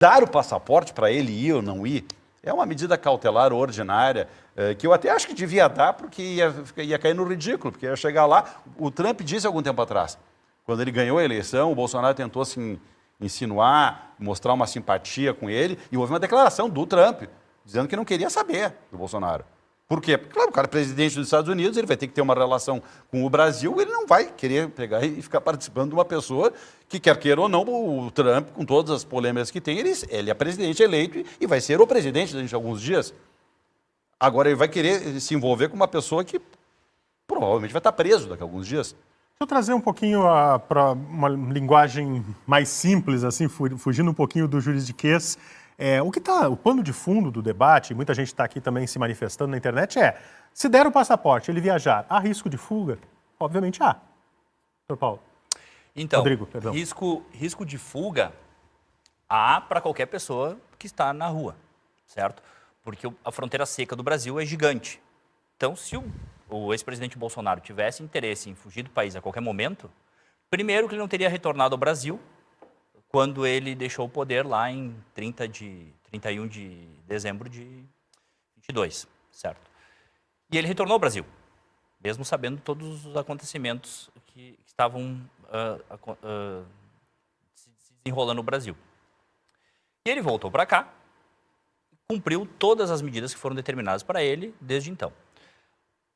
dar o passaporte para ele ir ou não ir é uma medida cautelar ordinária que eu até acho que devia dar porque ia cair no ridículo, porque ia chegar lá. O Trump disse algum tempo atrás, quando ele ganhou a eleição, o Bolsonaro tentou se insinuar, mostrar uma simpatia com ele, e houve uma declaração do Trump, dizendo que não queria saber do Bolsonaro. Por quê? Porque, claro, o cara é presidente dos Estados Unidos, ele vai ter que ter uma relação com o Brasil, ele não vai querer pegar e ficar participando de uma pessoa que, quer queira ou não, o Trump, com todas as polêmicas que tem, ele é presidente eleito e vai ser o presidente dentro de alguns dias. Agora, ele vai querer se envolver com uma pessoa que provavelmente vai estar preso daqui a alguns dias. Deixa eu trazer um pouquinho para uma linguagem mais simples, assim, fugindo um pouquinho do juridiquês. O pano de fundo do debate, muita gente está aqui também se manifestando na internet, se der o passaporte, ele viajar, há risco de fuga? Obviamente há. Doutor Paulo. Então, Rodrigo, perdão. Risco de fuga há para qualquer pessoa que está na rua, certo? Porque a fronteira seca do Brasil é gigante. Então, se o ex-presidente Bolsonaro tivesse interesse em fugir do país a qualquer momento, primeiro que ele não teria retornado ao Brasil quando ele deixou o poder lá em 31 de dezembro de 22, certo? E ele retornou ao Brasil, mesmo sabendo todos os acontecimentos que estavam se desenrolando no Brasil. E ele voltou para cá, cumpriu todas as medidas que foram determinadas para ele desde então.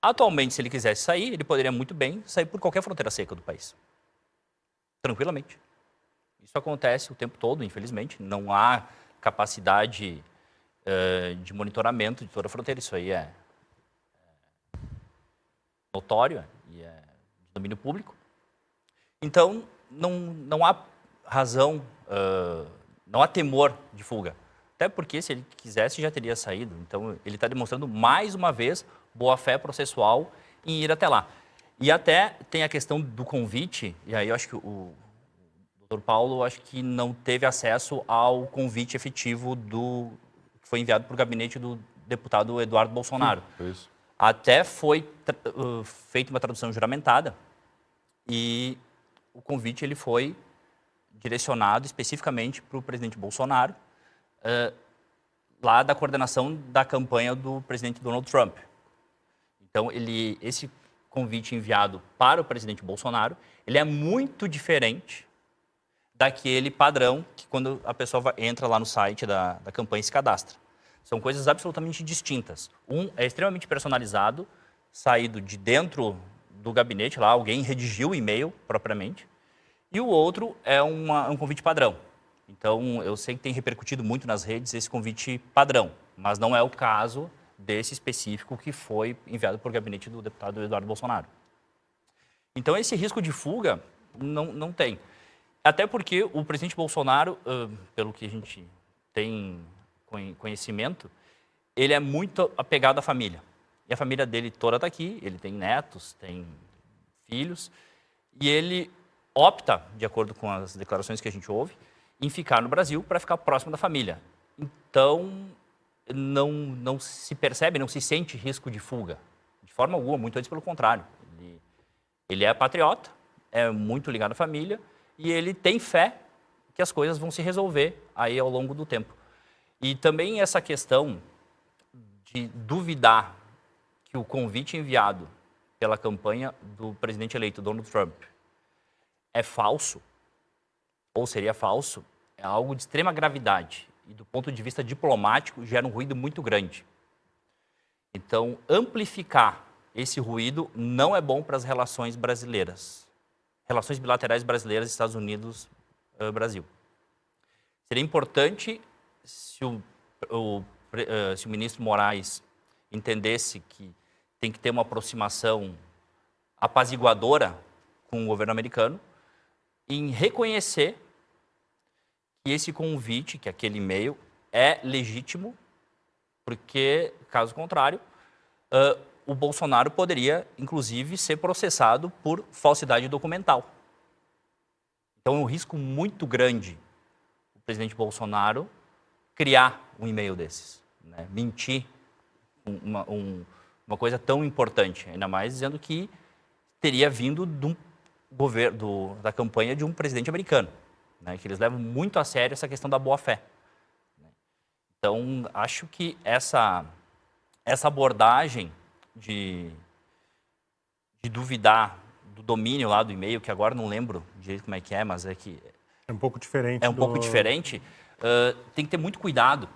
Atualmente, se ele quisesse sair, ele poderia muito bem sair por qualquer fronteira seca do país. Tranquilamente. Isso acontece o tempo todo, infelizmente. Não há capacidade de monitoramento de toda a fronteira. Isso aí é notório e é de domínio público. Então, não há razão, não há temor de fuga. Até porque, se ele quisesse, já teria saído. Então, ele está demonstrando, mais uma vez, boa-fé processual em ir até lá. E até tem a questão do convite, e aí eu acho que o doutor Paulo acho que não teve acesso ao convite efetivo que foi enviado para o gabinete do deputado Eduardo Bolsonaro. Sim, isso. Até foi feita uma tradução juramentada e o convite ele foi direcionado especificamente para o presidente Bolsonaro, lá da coordenação da campanha do presidente Donald Trump. Então, esse convite enviado para o presidente Bolsonaro, ele é muito diferente daquele padrão que quando a pessoa entra lá no site da campanha e se cadastra. São coisas absolutamente distintas. Um é extremamente personalizado, saído de dentro do gabinete, lá alguém redigiu o e-mail propriamente, e o outro é um convite padrão. Então, eu sei que tem repercutido muito nas redes esse convite padrão, mas não é o caso desse específico que foi enviado por gabinete do deputado Eduardo Bolsonaro. Então, esse risco de fuga não tem. Até porque o presidente Bolsonaro, pelo que a gente tem conhecimento, ele é muito apegado à família. E a família dele toda está aqui, ele tem netos, tem filhos, e ele opta, de acordo com as declarações que a gente ouve, em ficar no Brasil para ficar próximo da família. Então, não se percebe, não se sente risco de fuga, de forma alguma, muito antes pelo contrário. Ele é patriota, é muito ligado à família, e ele tem fé que as coisas vão se resolver aí ao longo do tempo. E também essa questão de duvidar que o convite enviado pela campanha do presidente eleito Donald Trump é falso, ou seria falso, é algo de extrema gravidade. E do ponto de vista diplomático, gera um ruído muito grande. Então, amplificar esse ruído não é bom para as relações brasileiras. Relações bilaterais brasileiras, Estados Unidos, Brasil. Seria importante se o ministro Moraes entendesse que tem que ter uma aproximação apaziguadora com o governo americano, em reconhecer que esse convite, que aquele e-mail, é legítimo, porque, caso contrário, o Bolsonaro poderia, inclusive, ser processado por falsidade documental. Então, é um risco muito grande o presidente Bolsonaro criar um e-mail desses, né? Mentir uma coisa tão importante, ainda mais dizendo que teria vindo de um governo, da campanha de um presidente americano, né? Que eles levam muito a sério essa questão da boa-fé. Então, acho que essa abordagem de duvidar do domínio lá do e-mail, que agora não lembro direito como é que é, mas é que É um pouco diferente. é um pouco diferente, tem que ter muito cuidado.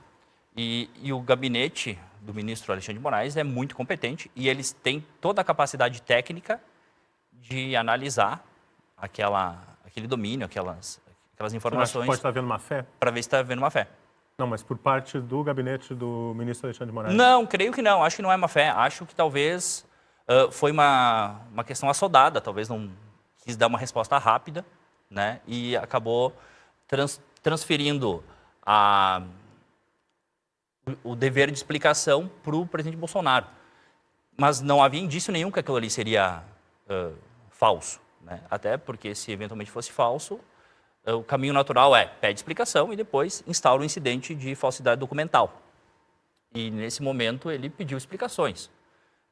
E o gabinete do ministro Alexandre de Moraes é muito competente e eles têm toda a capacidade técnica de analisar aquele domínio, aquelas Você acha que informações pode estar havendo má fé? para ver se está havendo má fé. Não, mas por parte do gabinete do ministro Alexandre de Moraes? Não, creio que não. Acho que não é má fé. Acho que talvez foi uma questão assodada. Talvez não quis dar uma resposta rápida, né? E acabou transferindo o dever de explicação para o presidente Bolsonaro. Mas não havia indício nenhum que aquilo ali seria falso, né? Até porque se eventualmente fosse falso, o caminho natural pede explicação e depois instaura o incidente de falsidade documental. E nesse momento ele pediu explicações.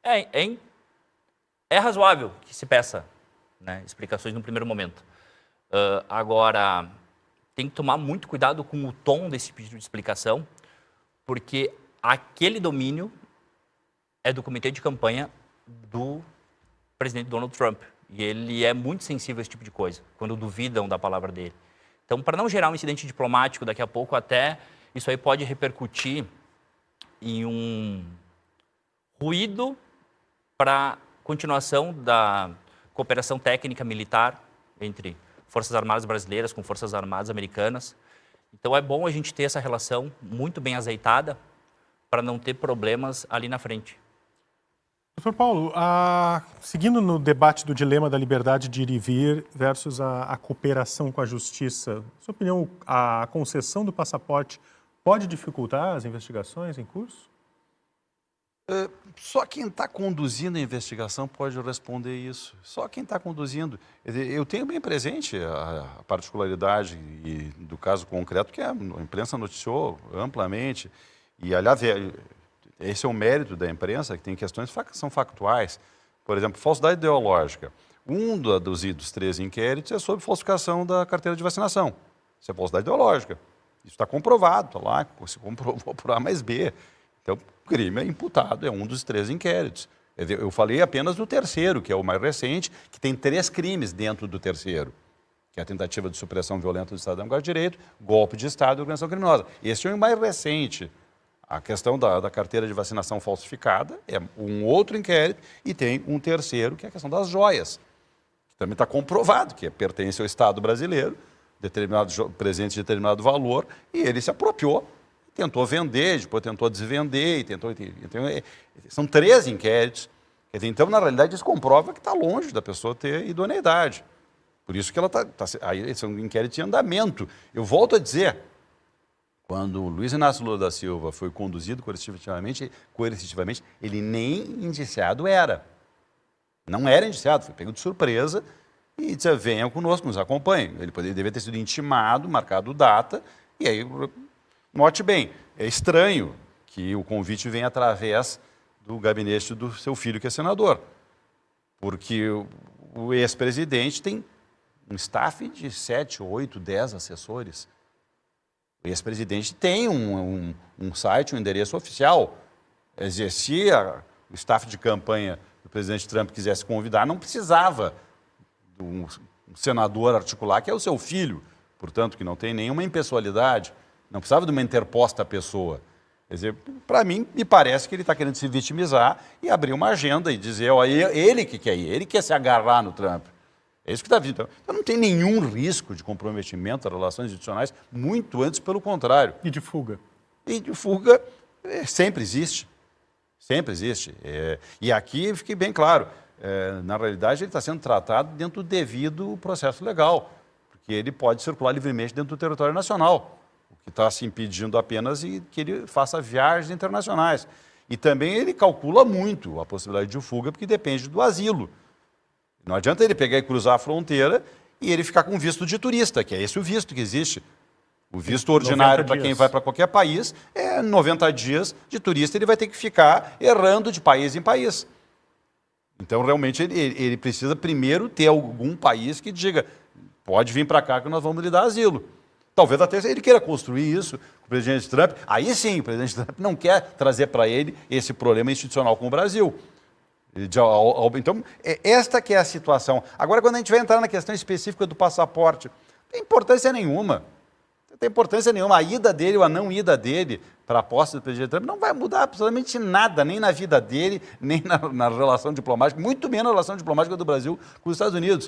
É razoável que se peça, né, explicações no primeiro momento. Agora, tem que tomar muito cuidado com o tom desse pedido de explicação, porque aquele domínio é do comitê de campanha do presidente Donald Trump. E ele é muito sensível a esse tipo de coisa, quando duvidam da palavra dele. Então, para não gerar um incidente diplomático daqui a pouco, até isso aí pode repercutir em um ruído para a continuação da cooperação técnica militar entre Forças Armadas brasileiras com Forças Armadas americanas. Então, é bom a gente ter essa relação muito bem azeitada para não ter problemas ali na frente. Doutor Paulo, seguindo no debate do dilema da liberdade de ir e vir versus a cooperação com a justiça, na sua opinião, a concessão do passaporte pode dificultar as investigações em curso? Só quem está conduzindo a investigação pode responder isso. Só quem está conduzindo. Eu tenho bem presente a particularidade do caso concreto que a imprensa noticiou amplamente. E, aliás, esse é o mérito da imprensa, que tem questões que são factuais. Por exemplo, falsidade ideológica. Dos 13 inquéritos é sobre falsificação da carteira de vacinação. Isso é falsidade ideológica. Isso está comprovado, está lá, se comprovou por A mais B. Então, o crime é imputado, é um dos 13 inquéritos. Eu falei apenas do terceiro, que é o mais recente, que tem 3 crimes dentro do terceiro, que é a tentativa de supressão violenta do Estado Democrático de Direito, golpe de Estado e organização criminosa. Esse é o mais recente. A questão da carteira de vacinação falsificada é um outro inquérito e tem um terceiro, que é a questão das joias, que também está comprovado que pertence ao Estado brasileiro, presente de determinado valor, e ele se apropriou, tentou vender, depois tentou desvender, são 13 inquéritos. Quer dizer, então, na realidade, isso comprova que está longe da pessoa ter idoneidade. Por isso que ela aí são inquéritos em andamento. Eu volto a dizer, quando o Luiz Inácio Lula da Silva foi conduzido coercitivamente, ele nem indiciado era. Não era indiciado, foi pego de surpresa e disse, venham conosco, nos acompanhem. Ele deveria ter sido intimado, marcado data, e aí, note bem, é estranho que o convite venha através do gabinete do seu filho, que é senador. Porque o ex-presidente tem um staff de 7, 8, 10 assessores. O ex-presidente tem um site, um endereço oficial. Se o staff de campanha do presidente Trump quisesse convidar, não precisava de um senador articular, que é o seu filho, portanto, que não tem nenhuma impessoalidade, não precisava de uma interposta pessoa. Quer dizer, para mim, me parece que ele está querendo se vitimizar e abrir uma agenda e dizer, ó, ele que quer ir, ele quer se agarrar no Trump. É isso que está vindo. Então, não tem nenhum risco de comprometimento das relações institucionais, muito antes, pelo contrário. E de fuga? E de fuga sempre existe. Sempre existe. E aqui, fique bem claro, na realidade, ele está sendo tratado dentro do devido processo legal, porque ele pode circular livremente dentro do território nacional, o que está se impedindo apenas que ele faça viagens internacionais. E também ele calcula muito a possibilidade de fuga, porque depende do asilo. Não adianta ele pegar e cruzar a fronteira e ele ficar com visto de turista, que é esse o visto que existe. O visto ordinário para quem vai para qualquer país é 90 dias de turista, ele vai ter que ficar errando de país em país. Então, realmente, ele precisa primeiro ter algum país que diga, pode vir para cá que nós vamos lhe dar asilo. Talvez até ele queira construir isso com o presidente Trump. Aí sim, o presidente Trump não quer trazer para ele esse problema institucional com o Brasil. Então, esta que é a situação. Agora, quando a gente vai entrar na questão específica do passaporte, não tem importância nenhuma. Não tem importância nenhuma. A ida dele ou a não ida dele para a posse do presidente Trump não vai mudar absolutamente nada, nem na vida dele, nem na relação diplomática, muito menos na relação diplomática do Brasil com os Estados Unidos.